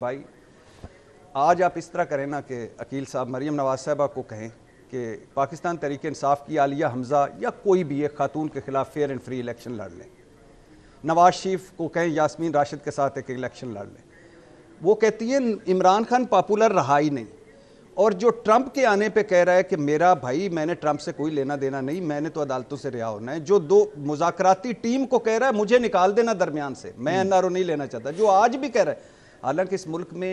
भाई आज आप इस तरह करें ना कि अकील साहब मरीम नवाज साहबा को कहें कि पाकिस्तान तहरीक इंसाफ की आलिया हमज़ा या कोई भी एक खातून के खिलाफ फेयर एंड फ्री इलेक्शन लड़ लें। नवाज शरीफ को कहें यास्मीन राशिद के साथ एक इलेक्शन लड़ लें। वो कहती है इमरान खान पॉपुलर रहा ही नहीं, और जो ट्रंप के आने पे कह रहा है कि मेरा भाई मैंने ट्रंप से कोई लेना देना नहीं, मैंने तो अदालतों से रिहा होना है, जो दो मुज़ाकराती टीम को कह रहा है मुझे निकाल देना दरमियान से, मैं एनआरओ नहीं लेना चाहता, जो आज भी कह रहा है। हालांकि इस मुल्क में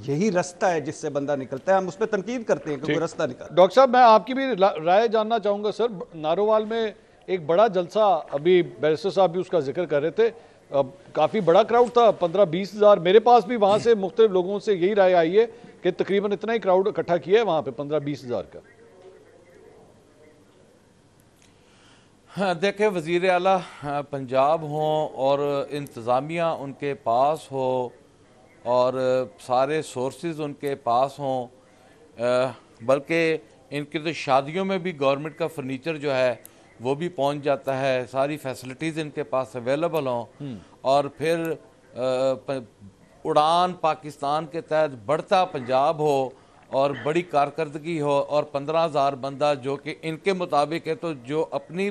यही रास्ता है जिससे बंदा निकलता है, हम उस पर तनकीद करते हैं कि कोई रास्ता निकल। डॉक्टर साहब, मैं आपकी भी राय जानना चाहूँगा सर। नारोवाल में एक बड़ा जलसा, अभी बैरिस्टर साहब भी उसका जिक्र कर रहे थे, काफ़ी बड़ा क्राउड था, 15-20 हज़ार। मेरे पास भी वहाँ से मुख्तलिफ लोगों से यही राय आई है कि तकरीबन इतना ही क्राउड इकट्ठा किया है वहाँ पे, 15-20 हज़ार का। हाँ, देखें, वज़ीर आला पंजाब हों और इंतज़ामिया उनके पास हो और सारे सोर्सेज उनके पास हों, बल्कि इनकी तो शादियों में भी गवर्नमेंट का फर्नीचर जो है वो भी पहुंच जाता है, सारी फैसिलिटीज़ इनके पास अवेलेबल हों, और फिर उड़ान पाकिस्तान के तहत बढ़ता पंजाब हो और बड़ी कारकर्दगी हो, और 15,000 बंदा जो कि इनके मुताबिक है, तो जो अपनी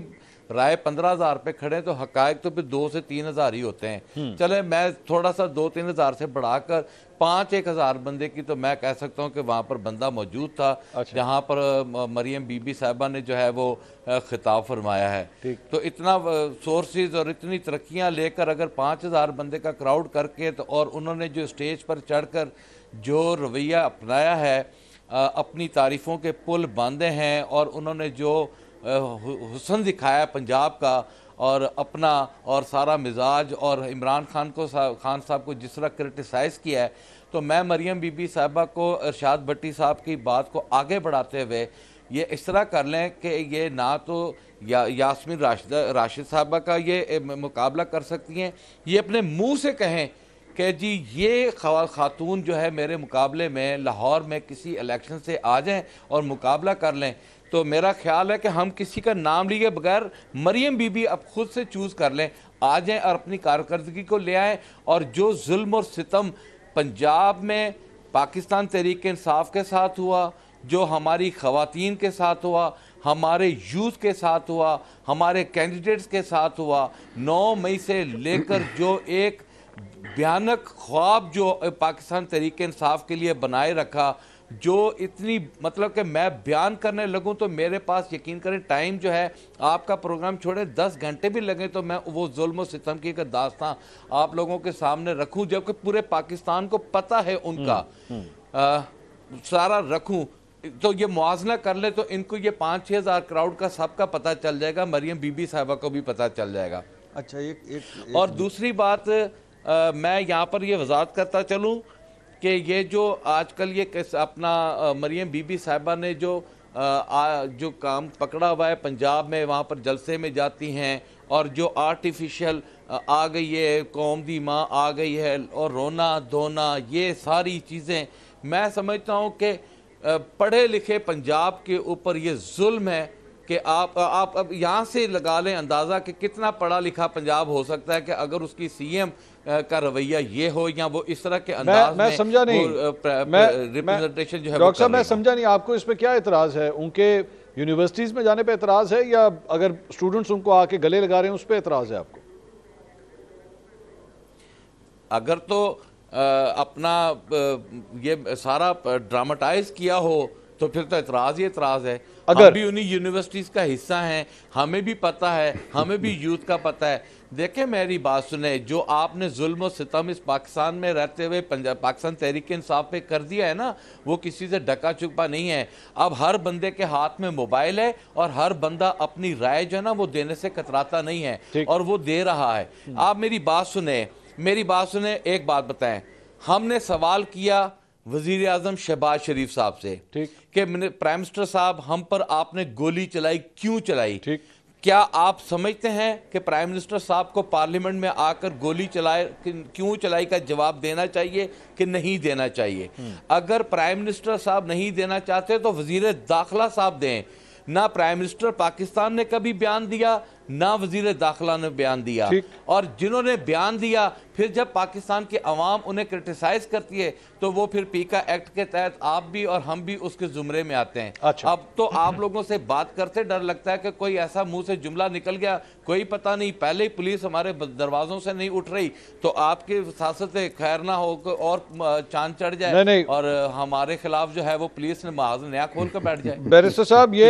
राय 15,000 पे खड़े तो हकायक तो फिर 2 से 3 हज़ार ही होते हैं। चले मैं थोड़ा सा 2-3 हज़ार से बढ़ाकर 5-1 हज़ार बंदे की तो मैं कह सकता हूँ कि वहाँ पर बंदा मौजूद था। अच्छा। जहाँ पर मरियम बीबी साहिबा ने जो है वो खिताब फरमाया है। तो इतना सोर्सेज और इतनी तरक्कियाँ लेकर अगर 5,000 बंदे का क्राउड करके तो, और उन्होंने जो स्टेज पर चढ़कर जो रवैया अपनाया है, अपनी तारीफ़ों के पुल बांधे हैं, और उन्होंने जो हुस्न दिखाया पंजाब का, और अपना और सारा मिजाज, और इमरान खान साहब को जिस तरह क्रिटिसाइज़ किया है, तो मैं मरियम बीबी साहिबा को इरशाद भट्टी साहब की बात को आगे बढ़ाते हुए ये इस तरह कर लें कि ये ना तो यास्मीन राशिद साहबा का ये मुकाबला कर सकती हैं, ये अपने मुंह से कहें कि जी ये खातून जो है मेरे मुकाबले में लाहौर में किसी इलेक्शन से आ जाएं और मुकाबला कर लें, तो मेरा ख्याल है कि हम किसी का नाम लिए बगैर मरियम बीबी अब खुद से चूज़ कर लें, आ जाएं और अपनी कारकर्दगी को ले आएँ। और जो जुल्म और सितम पंजाब में पाकिस्तान तहरीक इंसाफ के साथ हुआ, जो हमारी ख़वातीन के साथ हुआ, हमारे यूथ के साथ हुआ, हमारे कैंडिडेट्स के साथ हुआ, 9 मई से लेकर जो एक भयानक ख्वाब जो पाकिस्तान तहरीक इंसाफ के लिए बनाए रखा, जो इतनी मतलब कि मैं बयान करने लगूं तो मेरे पास यकीन करें टाइम जो है, आपका प्रोग्राम छोड़े 10 घंटे भी लगे तो मैं वो जुल्म और सितम की दास्तां आप लोगों के सामने रखूं, जबकि पूरे पाकिस्तान को पता है उनका सारा रखूं, तो ये मुआवजा कर ले तो इनको ये 5-6 हज़ार क्राउड का सबका पता चल जाएगा, मरियम बीबी साहिबा को भी पता चल जाएगा। अच्छा, एक और दूसरी बात मैं यहाँ पर ये वजाहत करता चलूँ कि ये जो आजकल ये अपना मरियम बीबी साहिबा ने जो काम पकड़ा हुआ है पंजाब में, वहाँ पर जलसे में जाती हैं, और जो आर्टिफिशियल आ गई है, कौम दी माँ आ गई है, और रोना धोना, ये सारी चीज़ें मैं समझता हूँ कि पढ़े लिखे पंजाब के ऊपर ये जुल्म है कि आप अब यहाँ से लगा लें अंदाज़ा कि कितना पढ़ा लिखा पंजाब हो सकता है कि अगर उसकी सीएम का रवैया ये हो या वो इस तरह के अंदाज मैं समझा नहीं, रिप्रेजेंटेशन जो है। डॉक्टर साहब, मैं समझा नहीं, आपको इस पे क्या एतराज़ है? उनके यूनिवर्सिटीज़ में जाने पे एतराज़ है, या अगर स्टूडेंट्स उनको आके गले लगा रहे हैं उस पर एतराज़ है आपको? अगर तो अपना ये सारा ड्रामाटाइज किया हो तो फिर तो एतराज़ ही एतराज़ है। अगर हम भी उन्हीं यूनिवर्सिटीज़ का हिस्सा हैं, हमें भी पता है, हमें भी यूथ का पता है। देखें, मेरी बात सुने, जो आपने जुल्म और सितम इस पाकिस्तान में रहते हुए पाकिस्तान तहरीक इंसाफ पे कर दिया है ना, वो किसी से ढका छुपा नहीं है। अब हर बंदे के हाथ में मोबाइल है, और हर बंदा अपनी राय जो है ना वो देने से कतराता नहीं है, और वो दे रहा है। आप मेरी बात सुने, एक बात बताएं, हमने सवाल किया वजीर आजम शहबाज शरीफ साहब से कि प्राइम मिनिस्टर साहब, हम पर आपने गोली चलाई, क्यों चलाई? क्या आप समझते हैं कि प्राइम मिनिस्टर साहब को पार्लियामेंट में आकर गोली क्यों चलाई का जवाब देना चाहिए कि नहीं देना चाहिए? अगर प्राइम मिनिस्टर साहब नहीं देना चाहते तो वजीर दाखिला साहब दें। ना प्राइम मिनिस्टर पाकिस्तान ने कभी बयान दिया, ना वजीर दाखिला ने बयान दिया। और जिन्होंने बयान दिया फिर जब पाकिस्तान की अवाम उन्हें क्रिटिसाइज करती है तो वो फिर पीका एक्ट के तहत आप भी और हम भी उसके जुमरे में आते हैं। अच्छा। अब तो आप लोगों से बात करते डर लगता है कि कोई ऐसा मुंह से जुमला निकल गया, कोई पता नहीं, पहले ही पुलिस हमारे दरवाजों से नहीं उठ रही तो आपके सासत खैर ना हो और चांद चढ़ जाए नहीं। और हमारे खिलाफ जो है वो पुलिस ने महाज नया खोल कर बैठ जाए। बैरिस्टर साहब, ये